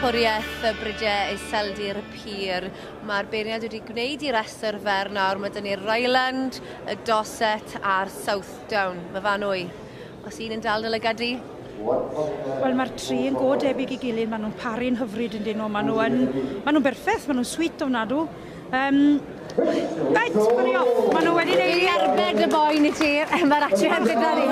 bencampwriaeth y Brydiau Iseldir Pyr. Mae'r beirniad wedi gwneud i'r rhestr fer nawr. Mae dyn ni'r Ryland, y Dorset a'r Southdown. Mae fan wy. Os un yn dal yn lygadu? Wel, mae'r tri yn go debyg I gilydd. Maen nhw'n pari'n hyfryd yn dyn nhw. Maen nhw'n berffeth, maen nhw'n sweet ofnadw. Right, pari off. Maen nhw wedi neud... Fi arbed y boi ni ti, mae'r atri hefyd na ni.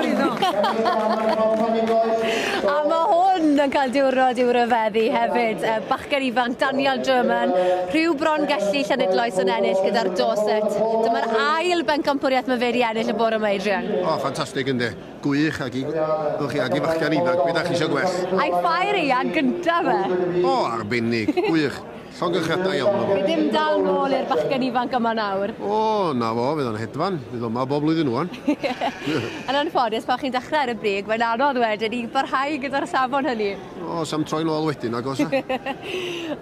A mae hwn yn cael diwrnod i'w ryfeddu hefyd. Bachgen ifanc Daniel German, rhyw bron gallu llenydloes yn ennill gyda'r Dorset. Dyma'r ail bencampwriaeth mae fe wedi ennill y bore yma, Adrian. O, ffantastig ynddi. Gwych ag I fachgen ifanc. Beth ydych chi eisiau gwell? A'i ffair I a gyntaf e. O, arbennig. Gwych. Llongychiadau iawn. Fi ddim dal nôl i'r bachgen ifanc yma nawr. O, na fo, fydd o'n hedfan. Fydd o'n ma bob blwyddyn nhw. Yn anffodus, pan chi'n dechrau ar y brig, mae'n anodd wedyn I barhau gyda'r safon hynny. O, sam troi nôl wedyn, agos e?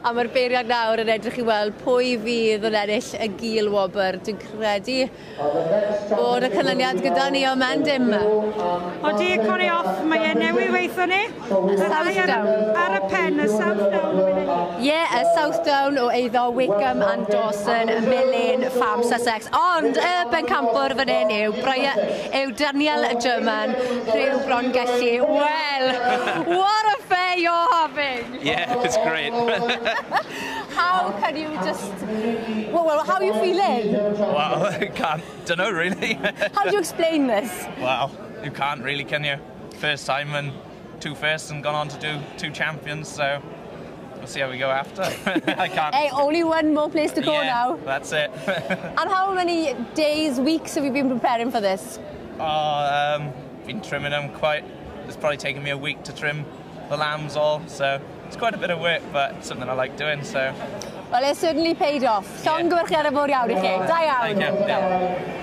A mae'r beiriad nawr yn edrych I weld pwy fydd yn ennill y gil wobr. Dwi'n credu bod y canlyniad gyda ni o Mendim. Odi, cori off, mae e newydd weithio ni. Southdown. Ar y pen, y Southdown. Ie, y Southdown o eiddo Wickham and Dawson, Millen, Fam Sussex. Ond y bencampwr fan hyn yw Daniel German, rhyw bron gellu. Well, what a fair you're having! Yeah, it's great. How can you just... Well, how are you feeling? Well, don't know really. How do you explain this? Well, you can't really, can you? First time and two firsts and gone on to do two champions, so we'll see how we go after. I can't... Hey, only one more place to go now. That's it. And how many days, weeks have you been preparing for this? Been trimming them quite... It's probably taken me a week to trim the lambs all, so it's quite a bit of work, but it's something I like doing, so... Well, it certainly paid off. Llongyfarchiadau fawr iawn I chi. Da iawn. Thank you. Yeah.